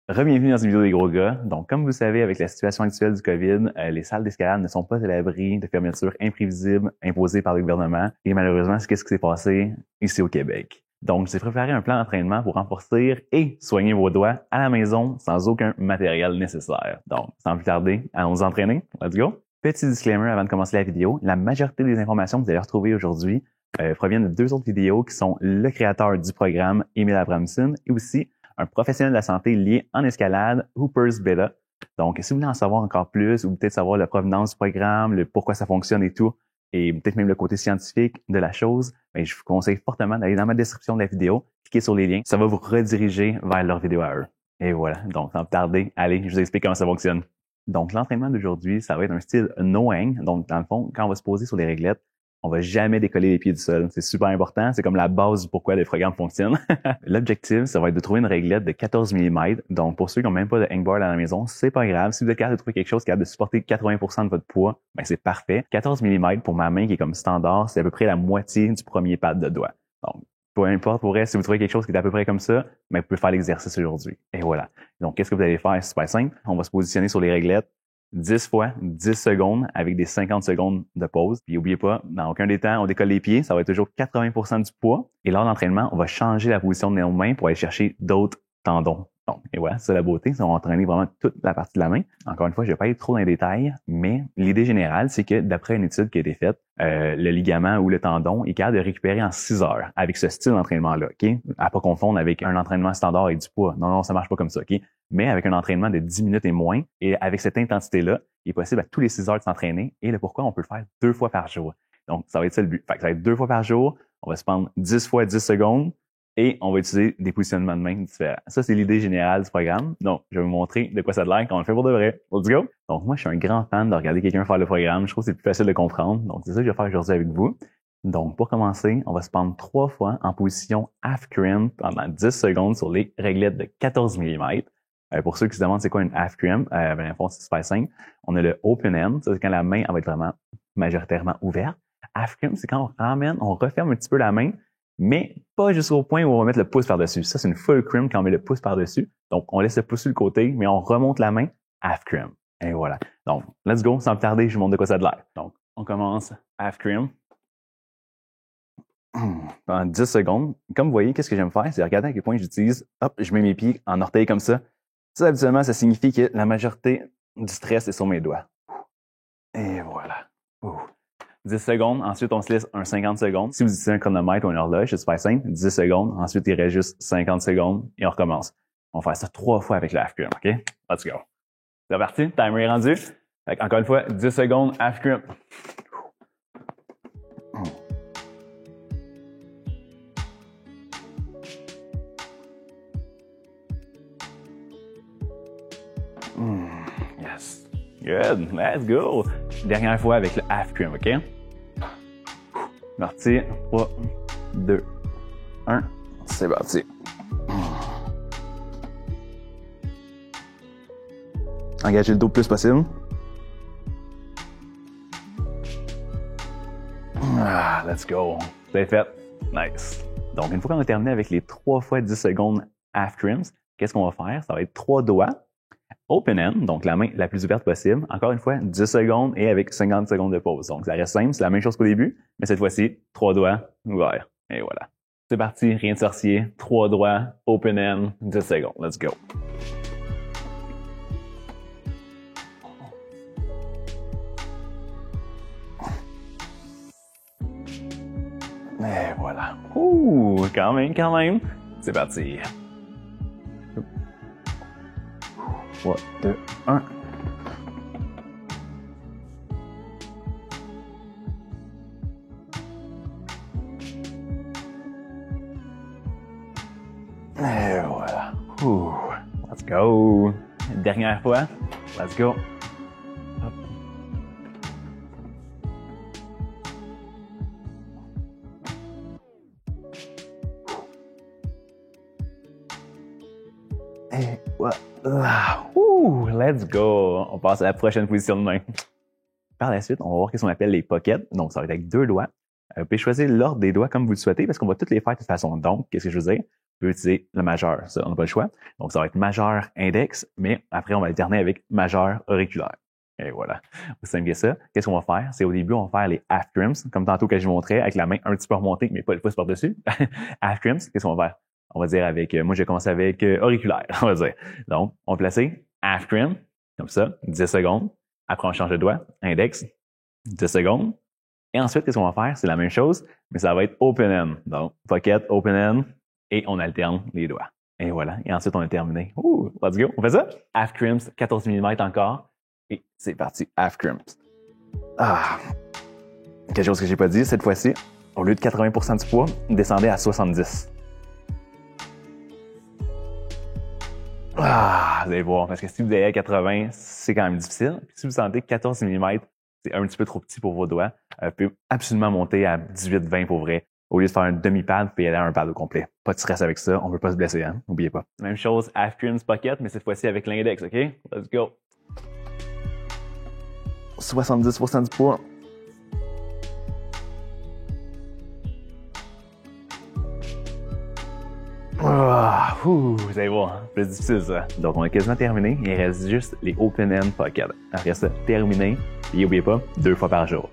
Re-bienvenue dans une vidéo des gros gars. Donc, comme vous savez, avec la situation actuelle du COVID, les salles d'escalade ne sont pas à l'abri de fermetures imprévisibles imposées par le gouvernement. Et malheureusement, qu'est-ce qui s'est passé ici au Québec? Donc, j'ai préparé un plan d'entraînement pour renforcer et soigner vos doigts à la maison sans aucun matériel nécessaire. Donc, sans plus tarder, allons nous entraîner. Let's go! Petit disclaimer avant de commencer la vidéo. La majorité des informations que vous allez retrouver aujourd'hui proviennent de deux autres vidéos qui sont le créateur du programme, Emile Abramson, et aussi un professionnel de la santé lié en escalade, Hoopers Bella. Donc, si vous voulez en savoir encore plus ou peut-être savoir la provenance du programme, le pourquoi ça fonctionne et tout, et peut-être même le côté scientifique de la chose, ben, je vous conseille fortement d'aller dans ma description de la vidéo, cliquer sur les liens, ça va vous rediriger vers leur vidéo à eux. Et voilà, donc sans plus tarder, allez, je vous explique comment ça fonctionne. Donc, l'entraînement d'aujourd'hui, ça va être un style no-hang. Donc, dans le fond, quand on va se poser sur les réglettes, on va jamais décoller les pieds du sol. C'est super important. C'est comme la base du pourquoi le programme fonctionne. L'objectif, ça va être de trouver une réglette de 14 mm. Donc, pour ceux qui n'ont même pas de hangboard à la maison, c'est pas grave. Si vous êtes capable de trouver quelque chose qui est capable de supporter 80% de votre poids, ben c'est parfait. 14 mm pour ma main qui est comme standard, c'est à peu près la moitié du premier pad de doigt. Donc, peu importe pour elle, si vous trouvez quelque chose qui est à peu près comme ça, ben vous pouvez faire l'exercice aujourd'hui. Et voilà. Donc, qu'est-ce que vous allez faire? C'est super simple. On va se positionner sur les réglettes 10 fois 10 secondes avec des 50 secondes de pause. Puis n'oubliez pas, dans aucun des temps, on décolle les pieds, ça va être toujours 80% du poids. Et lors de l'entraînement, on va changer la position de nos mains pour aller chercher d'autres tendons. Donc, et voilà, c'est la beauté. On va entraîner vraiment toute la partie de la main. Encore une fois, je vais pas être trop dans les détails, mais l'idée générale, c'est que d'après une étude qui a été faite, le ligament ou le tendon est capable de récupérer en 6 heures avec ce style d'entraînement-là, OK? À pas confondre avec un entraînement standard avec du poids. Non, ça marche pas comme ça, OK? Mais avec un entraînement de 10 minutes et moins, et avec cette intensité-là, il est possible à tous les 6 heures de s'entraîner. Et le pourquoi, on peut le faire 2 fois par jour. Donc, ça va être ça le but. Fait que ça va être 2 fois par jour. On va se prendre 10 fois 10 secondes. Et on va utiliser des positionnements de main différents. Ça, c'est l'idée générale du programme. Donc, je vais vous montrer de quoi ça a l'air quand on le fait pour de vrai. Let's go! Donc, moi, je suis un grand fan de regarder quelqu'un faire le programme. Je trouve que c'est plus facile de comprendre. Donc, c'est ça que je vais faire aujourd'hui avec vous. Donc, pour commencer, on va se prendre 3 fois en position half crimp pendant 10 secondes sur les réglettes de 14 mm. Pour ceux qui se demandent c'est quoi une half crimp, ben, en fond, c'est super simple. On a le open end. Ça, c'est quand la main elle va être vraiment majoritairement ouverte. Half crimp, c'est quand on ramène, on referme un petit peu la main, mais pas jusqu'au point où on va mettre le pouce par-dessus. Ça, c'est une full crimp quand on met le pouce par-dessus. Donc, on laisse le pouce sur le côté, mais on remonte la main, half crimp. Et voilà. Donc, let's go. Sans plus tarder, je vous montre de quoi ça a de l'air. Donc, on commence half crimp. Pendant 10 secondes. Comme vous voyez, qu'est-ce que j'aime faire? C'est regarder à quel point j'utilise, hop, je mets mes pieds en orteil comme ça. Ça, habituellement, ça signifie que la majorité du stress est sur mes doigts. Et voilà. 10 secondes. Ensuite, on se laisse un 50 secondes. Si vous utilisez un chronomètre ou une horloge, c'est super simple. 10 secondes. Ensuite, il reste juste 50 secondes et on recommence. On va faire ça 3 fois avec le half crimp, OK? Let's go. C'est parti. Timer est rendu. Encore une fois, 10 secondes, half crimp. Yes. Good. Let's go. Dernière fois avec le half crimp, OK? Parti. 3, 2, 1. C'est parti. Engagez le dos le plus possible. Let's go. C'est fait. Nice. Donc, une fois qu'on a terminé avec les 3 fois 10 secondes half crimps, qu'est-ce qu'on va faire? Ça va être 3 doigts. Open end, donc la main la plus ouverte possible. Encore une fois, 10 secondes et avec 50 secondes de pause. Donc, ça reste simple, c'est la même chose qu'au début, mais cette fois-ci, 3 doigts ouverts. Et voilà. C'est parti, rien de sorcier. 3 doigts, open end, 10 secondes. Let's go. Et voilà. Quand même. C'est parti. 3, 2, 1. Et voilà. Let's go. Dernière fois. Let's go. Hop. Et voilà. Let's go. On passe à la prochaine position de main. Par la suite, on va voir ce qu'on appelle les pockets. Donc, ça va être avec 2 doigts. Vous pouvez choisir l'ordre des doigts comme vous le souhaitez parce qu'on va toutes les faire de toute façon. Donc, qu'est-ce que je veux dire? peut utiliser le majeur. Ça, on n'a pas le choix. Donc, ça va être majeur index, mais après, on va alterner avec majeur auriculaire. Et voilà. Aussi simple que ça. Qu'est-ce qu'on va faire? C'est au début, on va faire les half trims, comme tantôt que je vous montrais, avec la main un petit peu remontée, mais pas le pouce par-dessus. Half trims, qu'est-ce qu'on va faire? On va dire avec, moi, je vais commencer avec auriculaire, on va dire. Donc, on va placer half trim, comme ça, 10 secondes. Après, on change de doigt, index, 10 secondes. Et ensuite, qu'est-ce qu'on va faire? C'est la même chose, mais ça va être open end. Donc, pocket, open end, et on alterne les doigts. Et voilà. Et ensuite, on a terminé. Ouh, let's go. On fait ça? Half trims, 14 mm encore. Et c'est parti, half trims. Ah! Quelque chose que j'ai pas dit, cette fois-ci, au lieu de 80% du poids, descendez à 70. Ah! Vous allez voir, parce que si vous allez à 80, c'est quand même difficile. Puis si vous sentez que 14 mm, c'est un petit peu trop petit pour vos doigts, vous pouvez absolument monter à 18-20 pour vrai. Au lieu de faire un demi-pad, vous pouvez aller à un pad au complet. Pas de stress avec ça, on veut pas se blesser, hein? N'oubliez pas. Même chose, half trims pocket, mais cette fois-ci avec l'index, OK? Let's go! 70% du poids. Vous allez voir, c'est difficile ça. Donc on a quasiment terminé, il reste juste les open end pocket. Après ça, terminé, et n'oubliez pas, 2 fois par jour.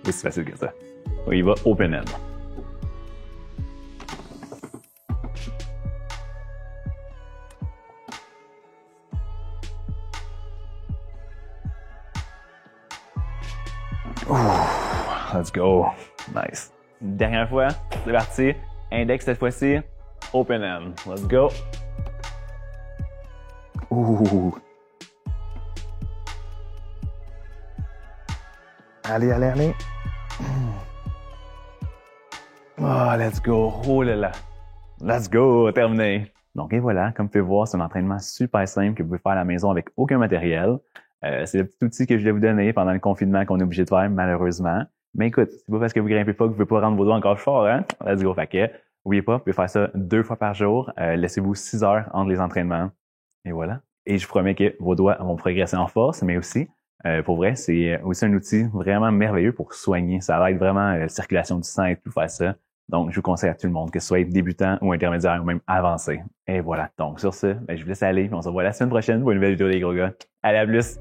C'est aussi facile que ça. On y va open end. Let's go. Nice. Dernière fois, c'est parti. Index cette fois-ci. Open end. Let's go. Allez, allez, allez. Oh, let's go. Oh là là. Let's go. Terminé. Donc, et voilà. Comme vous pouvez voir, c'est un entraînement super simple que vous pouvez faire à la maison avec aucun matériel. C'est le petit outil que je voulais vous donner pendant le confinement qu'on est obligé de faire, malheureusement. Mais écoute, c'est pas parce que vous grimpez pas que vous pouvez pas rendre vos doigts encore plus fort, hein? Let's go, fait que, n'oubliez pas, vous pouvez faire ça 2 fois par jour. Laissez-vous 6 heures entre les entraînements. Et voilà. Et je vous promets que vos doigts vont progresser en force, mais aussi, pour vrai, c'est aussi un outil vraiment merveilleux pour soigner. Ça aide vraiment la circulation du sang et tout faire ça. Donc, je vous conseille à tout le monde, que ce soit débutant ou intermédiaire ou même avancé. Et voilà. Donc, sur ce, je vous laisse aller. On se revoit la semaine prochaine pour une nouvelle vidéo, les gros gars. Allez, à plus!